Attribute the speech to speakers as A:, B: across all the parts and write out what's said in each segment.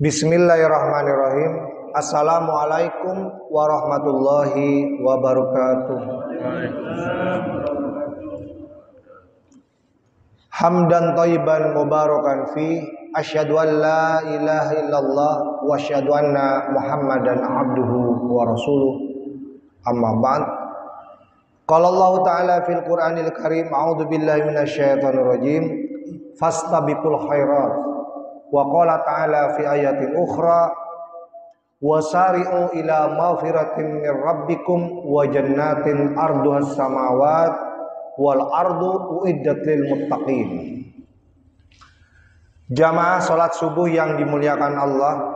A: Bismillahirrahmanirrahim. Assalamualaikum warahmatullahi wabarakatuh. Hamdan thayyiban mubarakan fi, asyhadu an la ilaha illallah wa asyhadu anna Muhammadan abduhu wa rasuluh. Amma ba'd. Qala Allah Ta'ala fil Qur'anil Karim, a'udzu billahi minasyaitonir rajim. Fastabiqul khairat. Wa qala ta'ala fi ayatin ukhra, wasari'u ila maghfiratin min rabbikum wa jannatin arduhas samawat wal ardu uiddat lil muttaqin. Jamaah salat subuh yang dimuliakan Allah,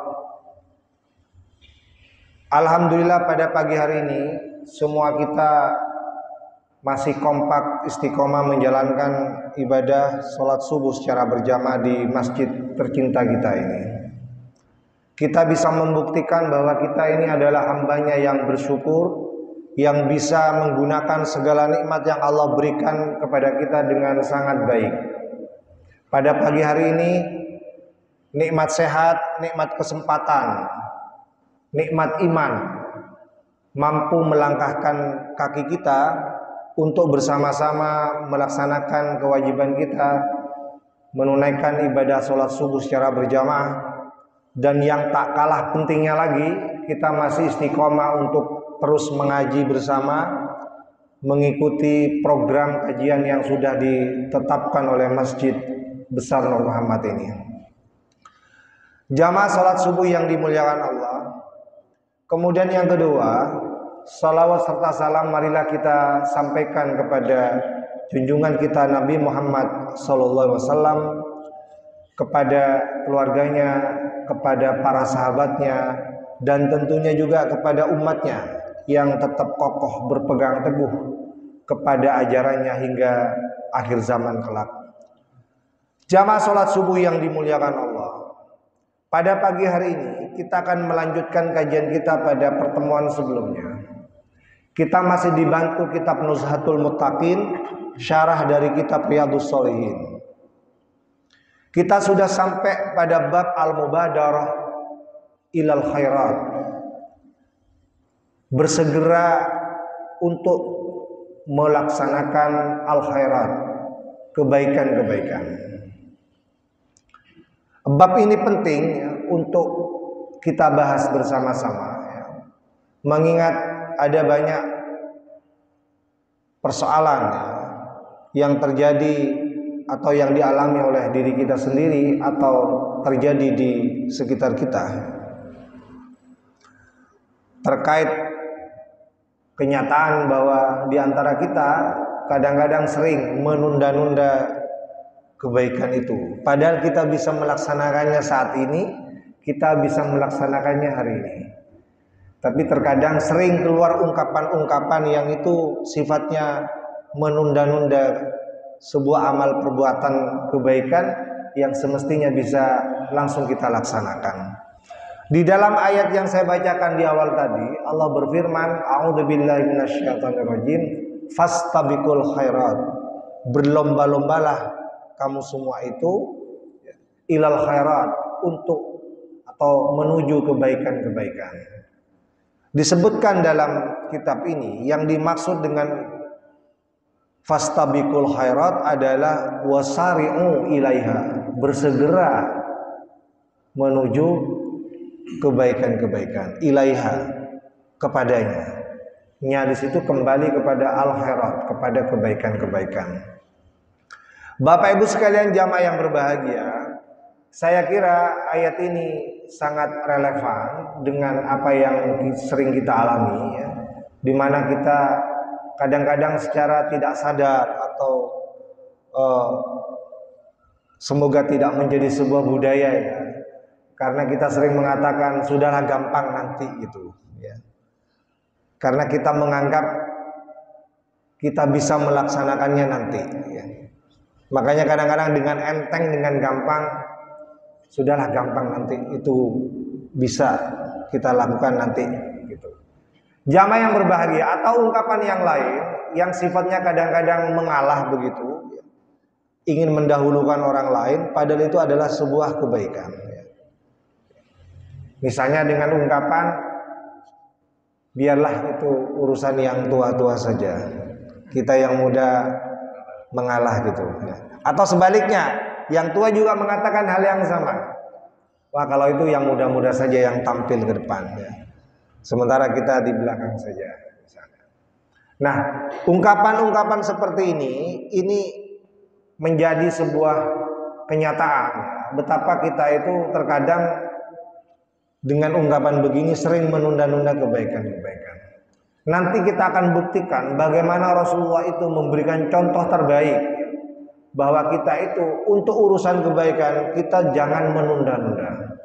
A: alhamdulillah pada pagi hari ini semua kita masih kompak istiqomah menjalankan ibadah salat subuh secara berjamaah di masjid tercinta kita ini. Kita bisa membuktikan bahwa kita ini adalah hambanya yang bersyukur, yang bisa menggunakan segala nikmat yang Allah berikan kepada kita dengan sangat baik. Pada pagi hari ini, nikmat sehat, nikmat kesempatan, nikmat iman, mampu melangkahkan kaki kita untuk bersama-sama melaksanakan kewajiban kita, menunaikan ibadah sholat subuh secara berjamaah. Dan yang tak kalah pentingnya lagi, kita masih istiqomah untuk terus mengaji bersama, mengikuti program kajian yang sudah ditetapkan oleh Masjid Besar Nur Muhammad ini. Jamaah salat subuh yang dimuliakan Allah. Kemudian yang kedua, salawat serta salam marilah kita sampaikan kepada junjungan kita Nabi Muhammad SAW, kepada keluarganya, kepada para sahabatnya, dan tentunya juga kepada umatnya yang tetap kokoh berpegang teguh kepada ajarannya hingga akhir zaman kelak. Jamaah salat subuh yang dimuliakan Allah, pada pagi hari ini kita akan melanjutkan kajian kita pada pertemuan sebelumnya. Kita masih dibantu kitab Nuzhatul Muttaqin, syarah dari kitab Riyadhus Shalihin. Kita sudah sampai pada bab al-mubadarah ilal khairat, bersegera untuk melaksanakan al-khairat, kebaikan-kebaikan. Bab ini penting untuk kita bahas bersama-sama, mengingat ada banyak persoalan yang terjadi atau yang dialami oleh diri kita sendiri atau terjadi di sekitar kita terkait kenyataan bahwa di antara kita kadang-kadang sering menunda-nunda kebaikan itu, padahal kita bisa melaksanakannya saat ini, kita bisa melaksanakannya hari ini. Tapi terkadang sering keluar ungkapan-ungkapan yang itu sifatnya menunda-nunda sebuah amal perbuatan kebaikan yang semestinya bisa langsung kita laksanakan. Di dalam ayat yang saya bacakan di awal tadi, Allah berfirman, a'udzubillahi minasyaitonirrajim, fastabiqul khairat, berlomba-lombalah kamu semua itu ilal khairat, untuk atau menuju kebaikan-kebaikan. Disebutkan dalam kitab ini yang dimaksud dengan fastabiqul khairat adalah wasari'u ilaiha, bersegera menuju kebaikan-kebaikan, ilaiha, kepadanya. Nya di situ kembali kepada al-khairat, kepada kebaikan-kebaikan. Bapak Ibu sekalian jamaah yang berbahagia, saya kira ayat ini sangat relevan dengan apa yang sering kita alami, ya, di mana kita kadang-kadang secara tidak sadar atau semoga tidak menjadi sebuah budaya, ya, karena kita sering mengatakan sudahlah gampang nanti gitu, ya. Karena kita menganggap kita bisa melaksanakannya nanti, ya. Makanya kadang-kadang dengan enteng, dengan gampang, sudahlah gampang nanti, itu bisa kita lakukan nanti gitu. Jamaah yang berbahagia, atau ungkapan yang lain yang sifatnya kadang-kadang mengalah begitu, ingin mendahulukan orang lain, padahal itu adalah sebuah kebaikan. Misalnya dengan ungkapan, biarlah itu urusan yang tua-tua saja, kita yang muda mengalah gitu ya. Atau sebaliknya, yang tua juga mengatakan hal yang sama. Wah, kalau itu yang muda-muda saja yang tampil ke depan ya. Sementara kita di belakang saja misalnya. Nah, ungkapan-ungkapan seperti ini menjadi sebuah kenyataan ya. Betapa kita itu terkadang dengan ungkapan begini sering menunda-nunda kebaikan-kebaikan. Nanti kita akan buktikan bagaimana Rasulullah itu memberikan contoh terbaik, bahwa kita itu untuk urusan kebaikan kita jangan menunda-nunda.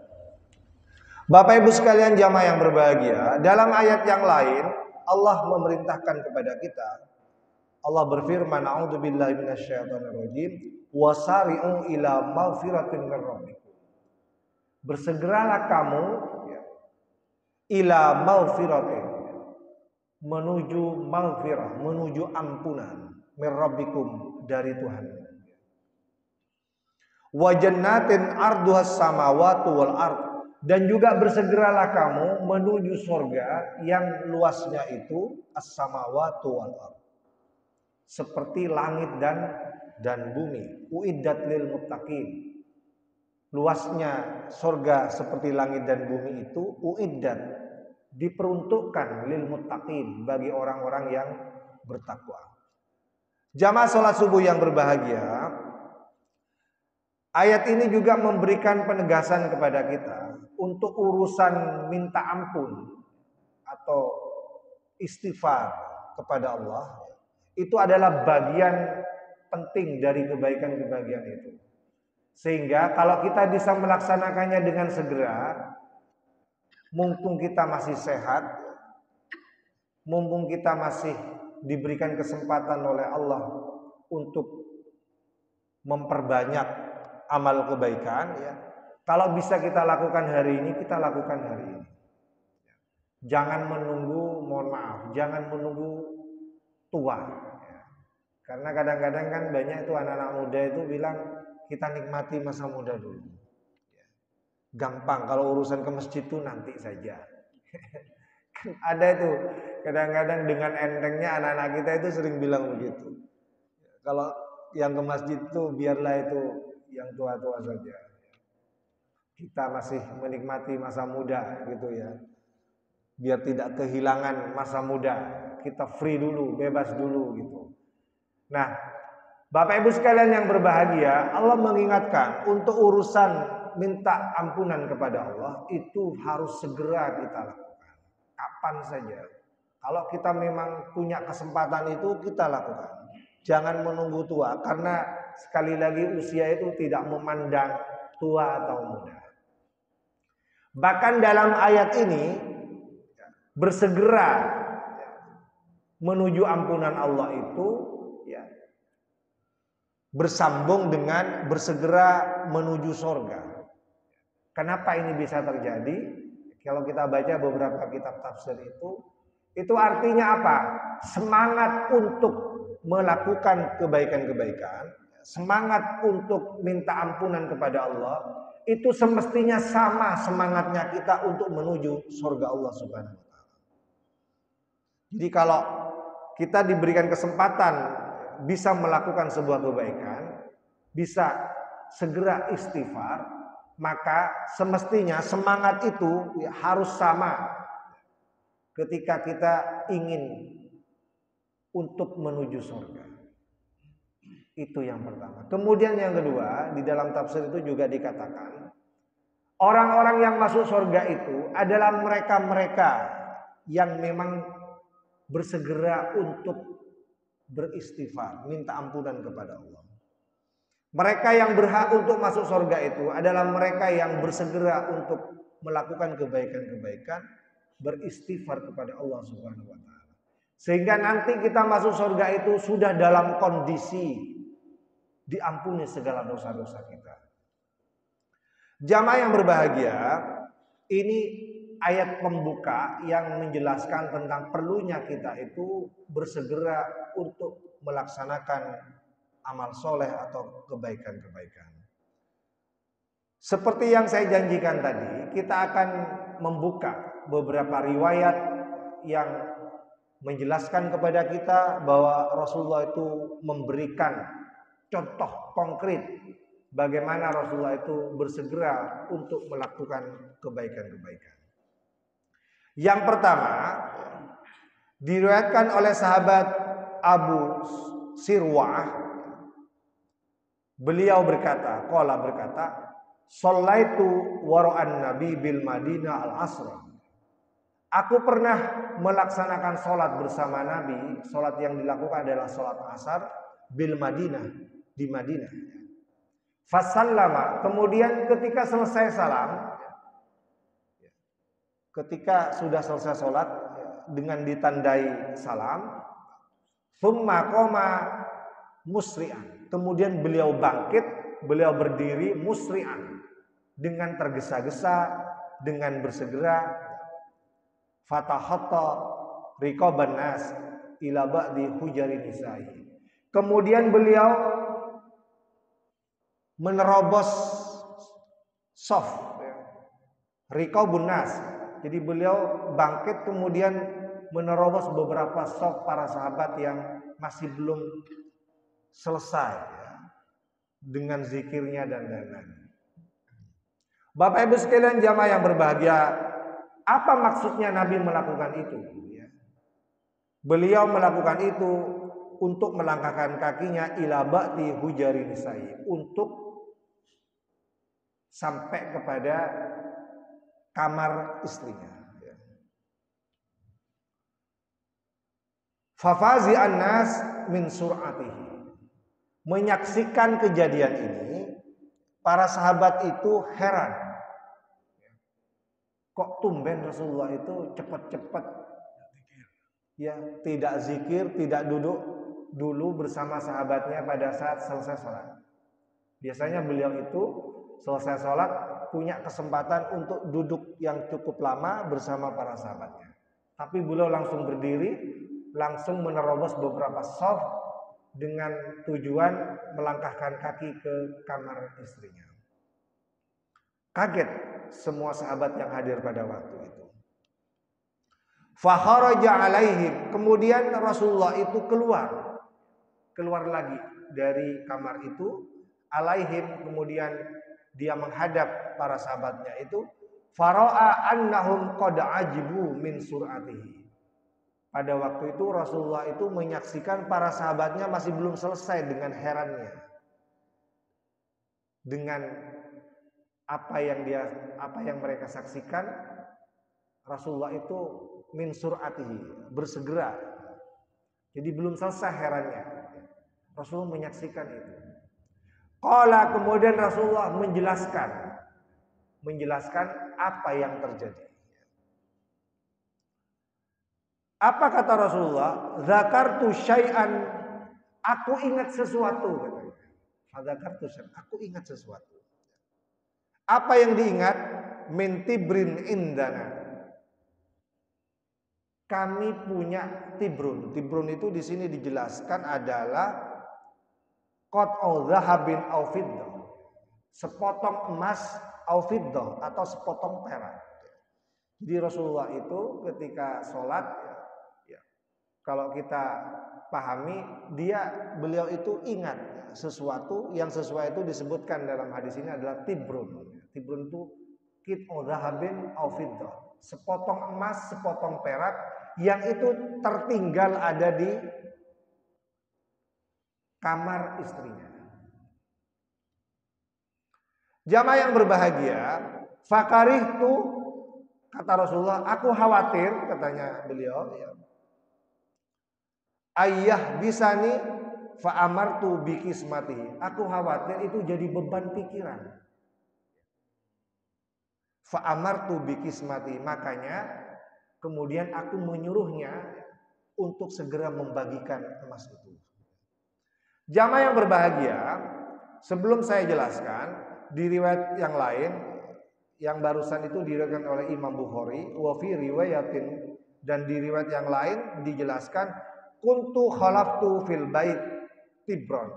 A: Bapak Ibu sekalian jamaah yang berbahagia, dalam ayat yang lain Allah memerintahkan kepada kita. Allah berfirman, a'udzubillahi minasyaitonirrajim, wasari'u ila maghfiratin mir rabbikum. Bersegeralah kamu ila maghfiratin, menuju maghfirah, menuju ampunan, mir rabbikum, dari Tuhan. Wa jannatin arduhas samawati wal ard, dan juga bersegeralah kamu menuju surga yang luasnya itu as-samawati wal ard, seperti langit dan bumi. Uiddat lil muttaqin. Luasnya surga seperti langit dan bumi itu uiddat, diperuntukkan lil muttaqin, bagi orang-orang yang bertakwa. Jamaah salat subuh yang berbahagia, ayat ini juga memberikan penegasan kepada kita untuk urusan minta ampun atau istighfar kepada Allah. Itu adalah bagian penting dari kebaikan-kebaikan itu. Sehingga kalau kita bisa melaksanakannya dengan segera, mumpung kita masih sehat, mumpung kita masih diberikan kesempatan oleh Allah untuk memperbanyak amal kebaikan ya. Kalau bisa kita lakukan hari ini, kita lakukan hari ini. Jangan menunggu, mohon maaf, jangan menunggu tua ya. Karena kadang-kadang kan banyak itu anak-anak muda itu bilang, kita nikmati masa muda dulu. Gampang, kalau urusan ke masjid itu nanti saja. Ada itu, kadang-kadang dengan entengnya anak-anak kita itu sering bilang begitu. Kalau yang ke masjid itu biarlah itu yang tua-tua saja. Kita masih menikmati masa muda gitu ya. Biar tidak kehilangan masa muda, kita free dulu, bebas dulu gitu. Nah, Bapak Ibu sekalian yang berbahagia, Allah mengingatkan untuk urusan minta ampunan kepada Allah itu harus segera kita lakukan. Kapan saja. Kalau kita memang punya kesempatan itu, kita lakukan. Jangan menunggu tua, karena sekali lagi usia itu tidak memandang tua atau muda. Bahkan dalam ayat ini bersegera menuju ampunan Allah itu ya, bersambung dengan bersegera menuju surga. Kenapa ini bisa terjadi? Kalau kita baca beberapa kitab tafsir itu artinya apa? Semangat untuk melakukan kebaikan-kebaikan, semangat untuk minta ampunan kepada Allah, itu semestinya sama semangatnya kita untuk menuju surga Allah Subhanahu wa taala. Jadi kalau kita diberikan kesempatan bisa melakukan sebuah kebaikan, bisa segera istighfar, maka semestinya semangat itu harus sama ketika kita ingin untuk menuju surga. Itu yang pertama. Kemudian yang kedua, di dalam tafsir itu juga dikatakan, orang-orang yang masuk surga itu adalah mereka-mereka yang memang bersegera untuk beristighfar, minta ampunan kepada Allah. Mereka yang berhak untuk masuk surga itu adalah mereka yang bersegera untuk melakukan kebaikan-kebaikan, beristighfar kepada Allah Subhanahu wa taala. Sehingga nanti kita masuk surga itu sudah dalam kondisi diampuni segala dosa-dosa kita. Jamaah yang berbahagia, ini ayat pembuka yang menjelaskan tentang perlunya kita itu bersegera untuk melaksanakan amal soleh atau kebaikan-kebaikan. Seperti yang saya janjikan tadi, kita akan membuka beberapa riwayat yang menjelaskan kepada kita bahwa Rasulullah itu memberikan contoh konkret bagaimana Rasulullah itu bersegera untuk melakukan kebaikan-kebaikan. Yang pertama, diriwayatkan oleh sahabat Abu Sirwah, beliau berkata, "Shallaitu wara'an Nabi bil Madinah al-Asra." Aku pernah melaksanakan sholat bersama Nabi. Sholat yang dilakukan adalah sholat asar bil Madinah, di Madinah. Fasallama, kemudian ketika selesai salam, ketika sudah selesai sholat dengan ditandai salam, thumma qoma musri'an, kemudian beliau bangkit, beliau berdiri musri'an, dengan tergesa-gesa, dengan bersegera. Fatahatta riqaban nas ila ba'di hujari nisa'i, kemudian beliau menerobos sof riqabun nas, jadi beliau bangkit kemudian menerobos beberapa sof para sahabat yang masih belum selesai dengan zikirnya dan lain-lain. Bapak Ibu sekalian jamaah yang berbahagia, apa maksudnya Nabi melakukan itu? Beliau melakukan itu untuk melangkahkan kakinya ila ba'di hujari nisa'i, untuk sampai kepada kamar istrinya. Fafazi an-nas min sur'atihi. Menyaksikan kejadian ini, para sahabat itu heran. Kok tumben Rasulullah itu cepat-cepat ya, tidak zikir, tidak duduk dulu bersama sahabatnya pada saat selesai sholat. Biasanya beliau itu selesai sholat punya kesempatan untuk duduk yang cukup lama bersama para sahabatnya. Tapi beliau langsung berdiri, langsung menerobos beberapa shaf dengan tujuan melangkahkan kaki ke kamar istrinya. Kaget semua sahabat yang hadir pada waktu itu. Fakharaja alaihim, kemudian Rasulullah itu keluar lagi dari kamar itu. Alaihim, kemudian dia menghadap para sahabatnya itu. Fara'a annahum qad ajibu min sur'atihi. Pada waktu itu Rasulullah itu menyaksikan para sahabatnya masih belum selesai dengan herannya, dengan apa yang mereka saksikan. Rasulullah itu min sur'atihi, bersegera. Jadi belum selesai herannya. Rasulullah menyaksikan itu. Qala, kemudian Rasulullah menjelaskan apa yang terjadi. Apa kata Rasulullah? Zakartu syai'an, aku ingat sesuatu, katanya. Zakartu syai'an, aku ingat sesuatu. Apa yang diingat? Min tibrin indana. Kami punya tibrun. Tibrun itu di sini dijelaskan adalah qat'u dzahabin aw fiddah. Sepotong emas aw fiddah, atau sepotong perak. Jadi Rasulullah itu ketika sholat, kalau kita pahami, beliau itu ingat sesuatu yang sesuai itu disebutkan dalam hadis ini adalah tibrun. Tibrun itu qit'u dzahabin aw fiddah, sepotong emas, sepotong perak yang itu tertinggal ada di kamar istrinya. Jamaah yang berbahagia, fakarihtu, kata Rasulullah, aku khawatir, katanya beliau, ayah bisani fa amartu bi kismati. Aku khawatir itu jadi beban pikiran. Fa amartu bi kismati, makanya kemudian aku menyuruhnya untuk segera membagikan emas itu. Jamaah yang berbahagia, sebelum saya jelaskan, di riwayat yang lain, yang barusan itu diriwayatkan oleh Imam Bukhari, wa fi riwayatin, dan di riwayat yang lain dijelaskan, kuntu khalaftu fil bait tibron.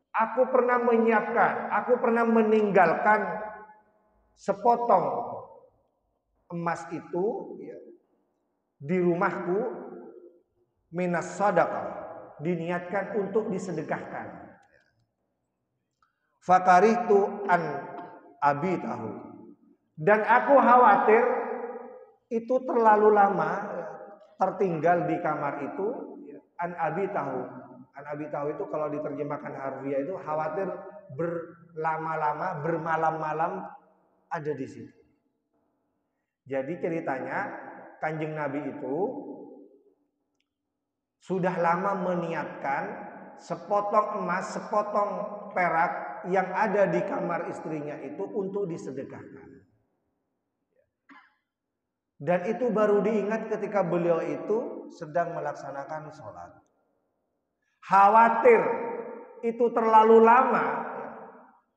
A: Aku pernah menyiapkan, aku pernah meninggalkan sepotong emas itu ya, di rumahku minas sadaqah, diniatkan untuk disedekahkan. Fakarihtu an abitahu, dan aku khawatir itu terlalu lama tertinggal di kamar itu. An abitahu, an abitahu itu kalau diterjemahkan harfiah itu khawatir berlama-lama, bermalam-malam ada di situ. Jadi ceritanya Kanjeng Nabi itu sudah lama meniatkan sepotong emas, sepotong perak yang ada di kamar istrinya itu untuk disedekahkan. Dan itu baru diingat ketika beliau itu sedang melaksanakan sholat. Khawatir itu terlalu lama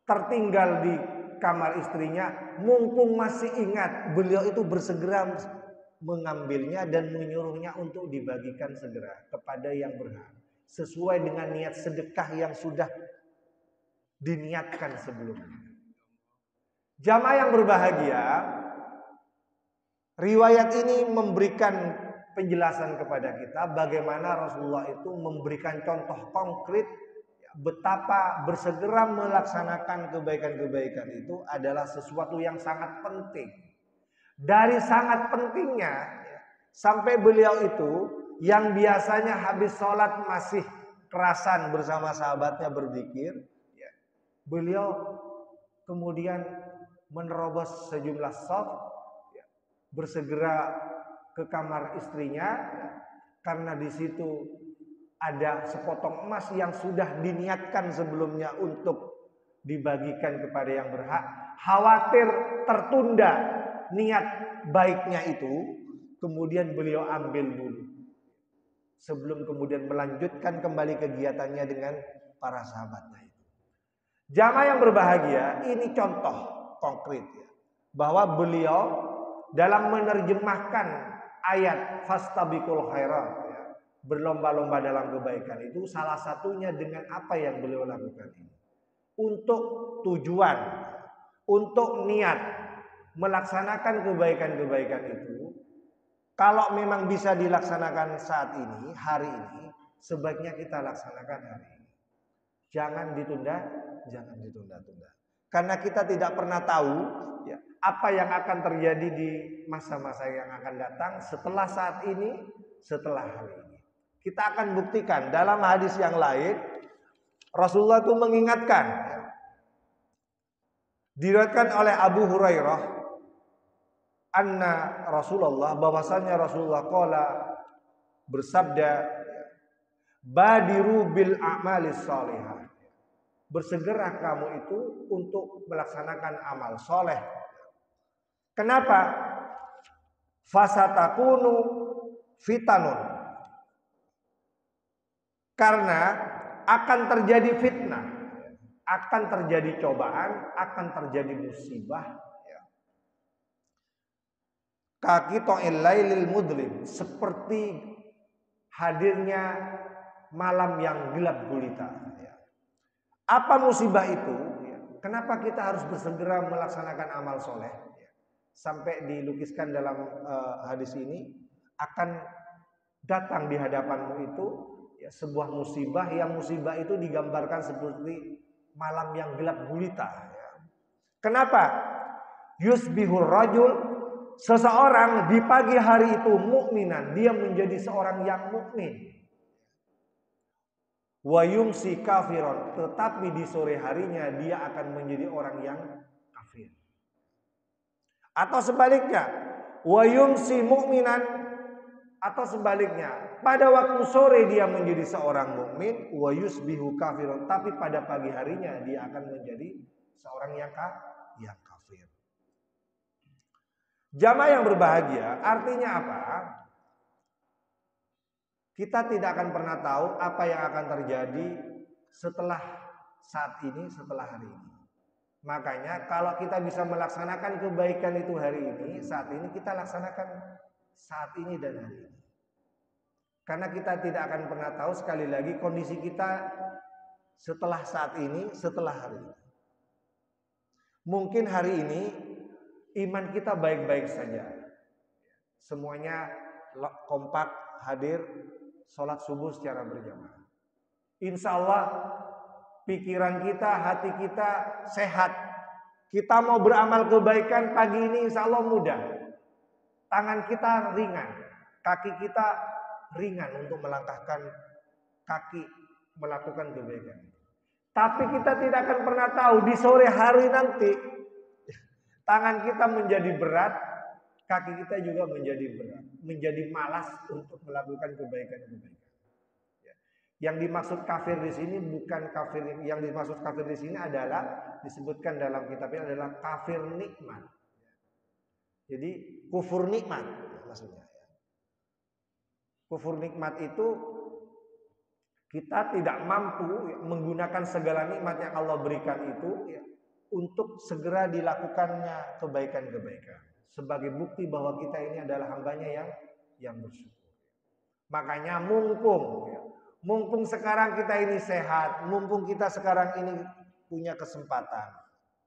A: tertinggal di kamar istrinya, mumpung masih ingat, beliau itu bersegera mengambilnya dan menyuruhnya untuk dibagikan segera kepada yang berhak, sesuai dengan niat sedekah yang sudah diniatkan sebelumnya. Jamaah yang berbahagia, riwayat ini memberikan penjelasan kepada kita bagaimana Rasulullah itu memberikan contoh konkret betapa bersegera melaksanakan kebaikan-kebaikan itu adalah sesuatu yang sangat penting. Dari sangat pentingnya sampai beliau itu yang biasanya habis sholat masih kerasan bersama sahabatnya berzikir, beliau kemudian menerobos sejumlah shaf, bersegera ke kamar istrinya karena di situ ada sepotong emas yang sudah diniatkan sebelumnya untuk dibagikan kepada yang berhak. Khawatir tertunda niat baiknya itu, kemudian beliau ambil dulu sebelum kemudian melanjutkan kembali kegiatannya dengan para sahabatnya itu. Jamaah yang berbahagia, ini contoh konkret ya, bahwa beliau dalam menerjemahkan ayat fastabiqul khairat ya, berlomba-lomba dalam kebaikan itu salah satunya dengan apa yang beliau lakukan ini. Untuk tujuan, untuk niat melaksanakan kebaikan-kebaikan itu, kalau memang bisa dilaksanakan saat ini, hari ini, sebaiknya kita laksanakan hari ini. Jangan ditunda, jangan ditunda-tunda. Karena kita tidak pernah tahu ya, apa yang akan terjadi di masa-masa yang akan datang setelah saat ini, setelah hari ini. Kita akan buktikan dalam hadis yang lain, Rasulullah itu mengingatkan, ya, diriwayatkan oleh Abu Hurairah, anna Rasulullah, bahwasanya Rasulullah qala bersabda, badiru bil a'malis shalihah, bersegera kamu itu untuk melaksanakan amal soleh. Kenapa? Fasatakunu fitanun, karena akan terjadi fitnah, akan terjadi cobaan, akan terjadi musibah. Kaki to'il lailil mudlim, seperti hadirnya malam yang gelap gulita. Apa musibah itu? Kenapa kita harus bersegera melaksanakan amal soleh? Sampai dilukiskan dalam hadis ini, akan datang di hadapanmu itu ya, sebuah musibah, yang musibah itu digambarkan seperti malam yang gelap gulita. Kenapa? Yusbihur rajul, seseorang di pagi hari itu mukminan, dia menjadi seorang yang mukmin. Wa yumsi kafiron, tetapi di sore harinya dia akan menjadi orang yang kafir. Atau sebaliknya, wa yumsi mukminan, atau sebaliknya, pada waktu sore dia menjadi seorang mukmin, wa yusbihu kafiron, tapi pada pagi harinya dia akan menjadi seorang yang kafir. Jamaah yang berbahagia, artinya apa? Kita tidak akan pernah tahu apa yang akan terjadi setelah saat ini, setelah hari ini. Makanya kalau kita bisa melaksanakan kebaikan itu hari ini, saat ini, kita laksanakan saat ini dan hari ini. Karena kita tidak akan pernah tahu, sekali lagi, kondisi kita setelah saat ini, setelah hari ini. Mungkin hari ini iman kita baik-baik saja. semuanya kompak hadir sholat subuh secara berjamaah. Insya Allah pikiran kita, hati kita sehat. Kita mau beramal kebaikan pagi ini insya Allah mudah. Tangan kita ringan, kaki kita ringan untuk melangkahkan kaki melakukan kebaikan. Tapi kita tidak akan pernah tahu di sore hari nanti tangan kita menjadi berat, kaki kita juga menjadi berat, menjadi malas untuk melakukan kebaikan-kebaikan. Yang dimaksud kafir di sini bukan kafir, yang dimaksud kafir di sini adalah disebutkan dalam kitabnya adalah kafir nikmat. Jadi kufur nikmat maksudnya. Kufur nikmat itu kita tidak mampu menggunakan segala nikmat yang Allah berikan itu untuk segera dilakukannya kebaikan-kebaikan. Sebagai bukti bahwa kita ini adalah hambanya yang bersyukur. Makanya mumpung sekarang kita ini sehat, mumpung kita sekarang ini punya kesempatan,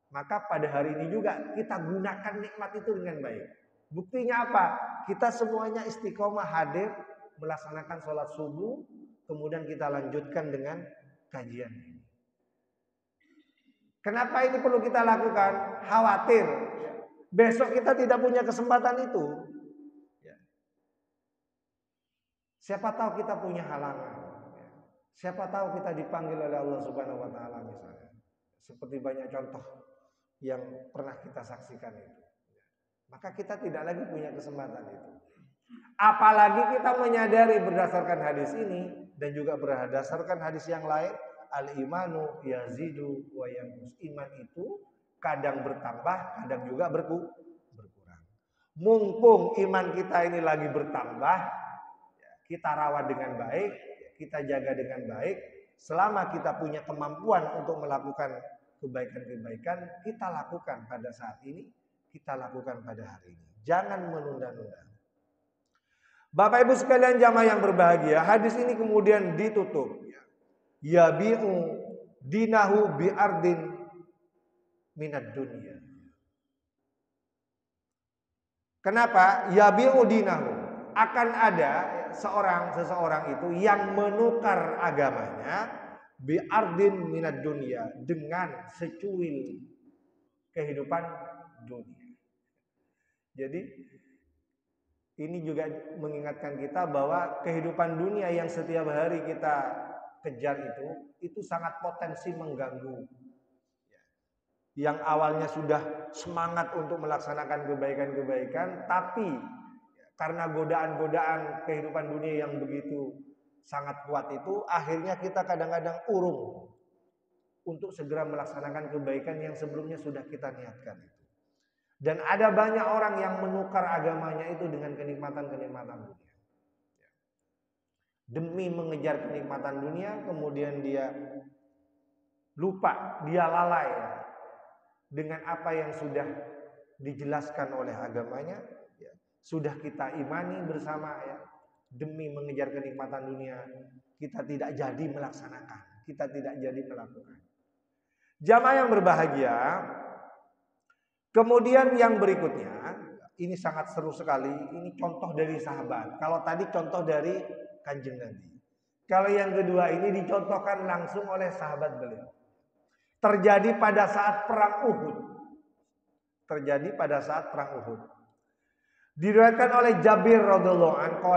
A: maka pada hari ini juga kita gunakan nikmat itu dengan baik. Buktinya apa? Kita semuanya istiqomah hadir melaksanakan sholat subuh, kemudian kita lanjutkan dengan kajian ini. Kenapa ini perlu kita lakukan? Khawatir besok kita tidak punya kesempatan itu. Siapa tahu kita punya halangan. Siapa tahu kita dipanggil oleh Allah Subhanahu wa taala misalnya. Seperti banyak contoh yang pernah kita saksikan itu. Maka kita tidak lagi punya kesempatan itu. Apalagi kita menyadari berdasarkan hadis ini dan juga berdasarkan hadis yang lain, al-imanu yazidu wa yanqus. Iman itu kadang bertambah, kadang juga berkurang. Mumpung iman kita ini lagi bertambah, kita rawat dengan baik, kita jaga dengan baik. Selama kita punya kemampuan untuk melakukan kebaikan-kebaikan, kita lakukan pada saat ini, kita lakukan pada hari ini. Jangan menunda-nunda. Bapak Ibu sekalian jamaah yang berbahagia, hadis ini kemudian ditutup. Yabi'u dinahu bi'ardin minad dunya. Kenapa? Yabi'u dinahu. Akan ada seseorang itu yang menukar agamanya bi'ardin minad dunya, dengan secuil kehidupan dunia. Jadi ini juga mengingatkan kita bahwa kehidupan dunia yang setiap hari kita kejar itu sangat potensi mengganggu. Yang awalnya sudah semangat untuk melaksanakan kebaikan-kebaikan, tapi karena godaan-godaan kehidupan dunia yang begitu sangat kuat itu, akhirnya kita kadang-kadang urung untuk segera melaksanakan kebaikan yang sebelumnya sudah kita niatkan itu. Dan ada banyak orang yang menukar agamanya itu dengan kenikmatan-kenikmatan dunia. Demi mengejar kenikmatan dunia, kemudian dia lupa, dia lalai dengan apa yang sudah dijelaskan oleh agamanya, sudah kita imani bersama demi mengejar kenikmatan dunia, kita tidak jadi melaksanakan, kita tidak jadi melakukan. Jamaah yang berbahagia, kemudian yang berikutnya, ini sangat seru sekali, ini contoh dari sahabat. Kalau tadi contoh dari Kanjeng Nabi. Kalau yang kedua ini dicontohkan langsung oleh sahabat beliau. Terjadi pada saat perang Uhud. Terjadi pada saat perang Uhud. Diriwayatkan oleh Jabir radhiyallahu anhu,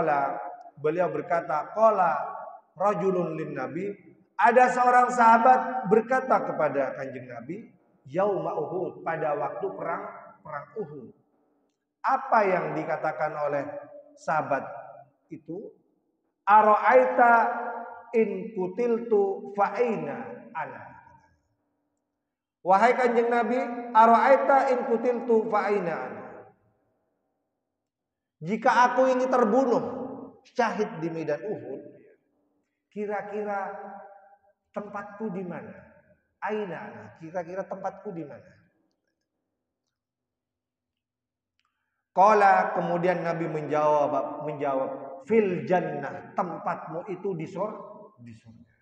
A: beliau berkata, qala rajulun lin nabi, ada seorang sahabat berkata kepada Kanjeng Nabi, yauma Uhud, pada waktu perang Uhud. Apa yang dikatakan oleh sahabat itu? Ara'aita in kutiltu fa aina ana. Wahai Kanjeng Nabi, ara'aita in kutiltu fa aina ana. Jika aku ini terbunuh syahid di medan Uhud, kira-kira tempatku di mana? Aina ana, kira-kira tempatku di mana? Qala, kemudian Nabi menjawab fil jannah, tempatmu itu di surga.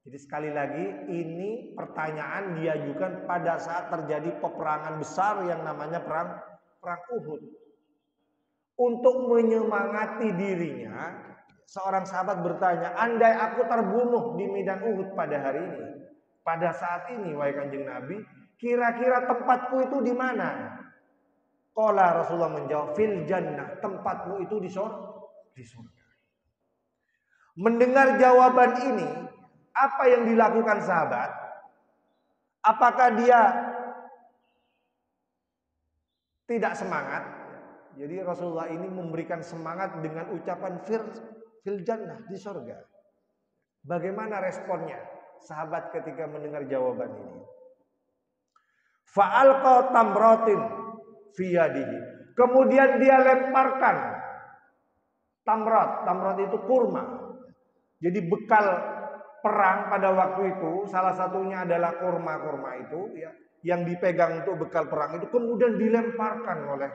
A: Jadi sekali lagi ini pertanyaan diajukan pada saat terjadi peperangan besar yang namanya perang Uhud. untuk menyemangati dirinya. Seorang sahabat bertanya, andai aku terbunuh di medan Uhud pada hari ini, pada saat ini, wahai Kanjeng Nabi, kira-kira tempatku itu di mana? Qala, Rasulullah menjawab, fil jannah, tempatmu itu di surga. Mendengar jawaban ini, apa yang dilakukan sahabat? Apakah dia tidak semangat? Jadi Rasulullah ini memberikan semangat dengan ucapan fil jannah, di surga. Bagaimana responnya sahabat ketika mendengar jawaban ini? Fa'alqa tamratin fi yadihi. Kemudian dia lemparkan tamrat. Tamrat itu kurma. Jadi bekal perang pada waktu itu salah satunya adalah kurma itu ya, yang dipegang untuk bekal perang itu kemudian dilemparkan oleh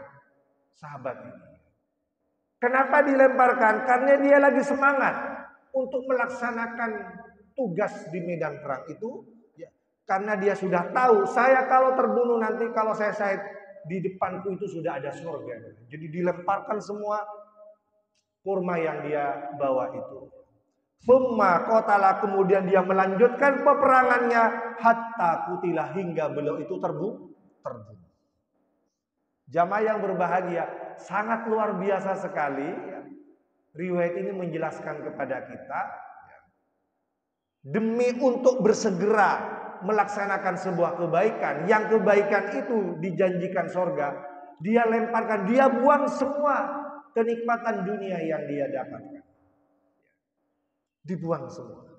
A: sahabat ini. Kenapa dilemparkan? Karena dia lagi semangat untuk melaksanakan tugas di medan perang itu ya, karena dia sudah tahu, saya kalau terbunuh nanti, kalau saya syahid, di depanku itu sudah ada surga. Jadi dilemparkan semua kurma yang dia bawa itu. Summa qatala, kemudian dia melanjutkan peperangannya hatta kutilah, hingga beliau itu terbunuh. Jamaah yang berbahagia, sangat luar biasa sekali ya. Riwayat ini menjelaskan kepada kita ya, demi untuk bersegera melaksanakan sebuah kebaikan, yang kebaikan itu dijanjikan surga, dia lemparkan, dia buang semua kenikmatan dunia yang dia dapatkan, dibuang semua.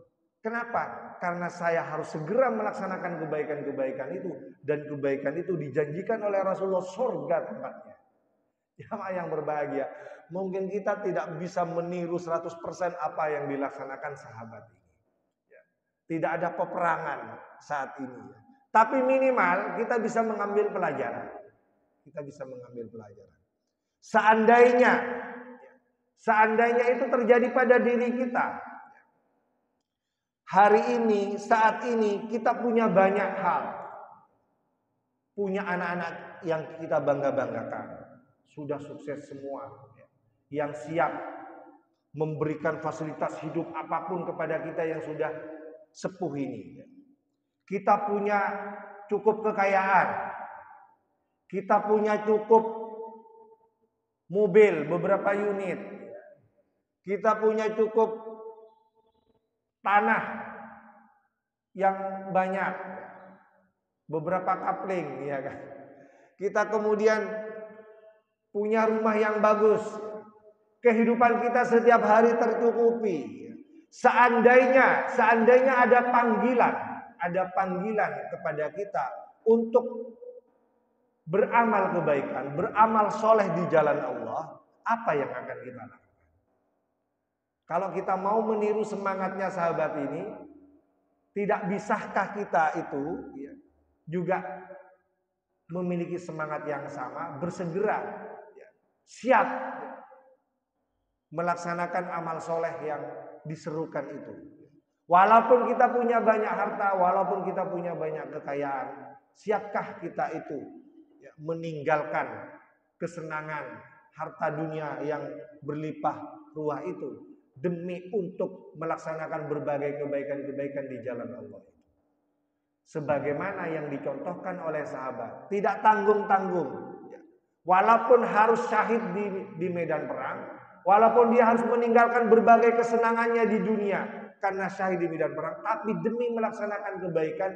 A: Kenapa? Karena saya harus segera melaksanakan kebaikan-kebaikan itu, dan kebaikan itu dijanjikan oleh Rasulullah surga tempatnya. Jamaah yang berbahagia, mungkin kita tidak bisa meniru 100% apa yang dilaksanakan sahabat ini. Tidak ada peperangan saat ini. Tapi minimal kita bisa mengambil pelajaran. Kita bisa mengambil pelajaran. Seandainya itu terjadi pada diri kita. Hari ini, saat ini kita punya banyak hal. Punya anak-anak yang kita bangga-banggakan. Sudah sukses semua. Yang siap memberikan fasilitas hidup apapun kepada kita yang sudah sepuh ini. Kita punya cukup kekayaan. Kita punya cukup mobil, beberapa unit. Kita punya cukup tanah yang banyak, beberapa kapling, ya kan. Kita kemudian punya rumah yang bagus. Kehidupan kita setiap hari tercukupi. Seandainya ada panggilan kepada kita untuk beramal kebaikan, beramal soleh di jalan Allah, apa yang akan kita lakukan? Kalau kita mau meniru semangatnya sahabat ini, tidak bisakah kita itu ya, juga memiliki semangat yang sama, bersegera, ya, siap ya, melaksanakan amal soleh yang diserukan itu. Walaupun kita punya banyak harta, walaupun kita punya banyak kekayaan, siapkah kita itu ya, meninggalkan kesenangan harta dunia yang berlimpah ruah itu demi untuk melaksanakan berbagai kebaikan-kebaikan di jalan Allah. Sebagaimana yang dicontohkan oleh sahabat, tidak tanggung-tanggung. Walaupun harus syahid di medan perang, walaupun dia harus meninggalkan berbagai kesenangannya di dunia karena syahid di medan perang, tapi demi melaksanakan kebaikan,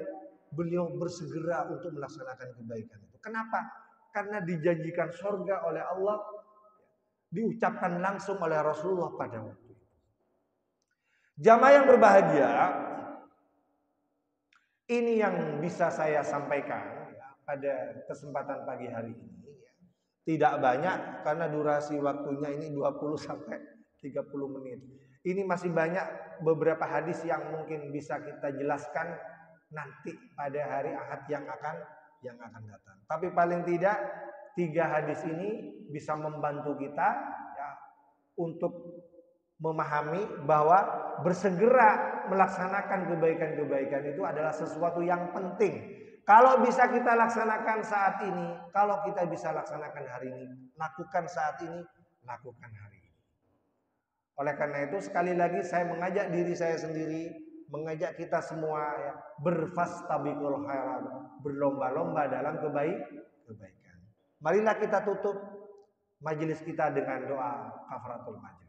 A: beliau bersegera untuk melaksanakan kebaikan itu. Kenapa? Karena dijanjikan surga oleh Allah, diucapkan langsung oleh Rasulullah pada waktu itu. Jamaah yang berbahagia, ini yang bisa saya sampaikan ya, pada kesempatan pagi hari ini. Tidak banyak karena durasi waktunya ini 20 sampai 30 menit. Ini masih banyak beberapa hadis yang mungkin bisa kita jelaskan nanti pada hari Ahad yang akan datang. Tapi paling tidak 3 hadis ini bisa membantu kita ya, untuk memahami bahwa bersegera melaksanakan kebaikan-kebaikan itu adalah sesuatu yang penting. Kalau bisa kita laksanakan saat ini, kalau kita bisa laksanakan hari ini, lakukan saat ini, lakukan hari ini. Oleh karena itu sekali lagi saya mengajak diri saya sendiri, mengajak kita semua ya, berfastabiqul khairat, berlomba-lomba dalam kebaikan. Marilah kita tutup majelis kita dengan doa kafaratul majelis.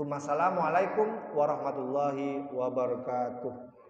A: Assalamualaikum warahmatullahi wabarakatuh.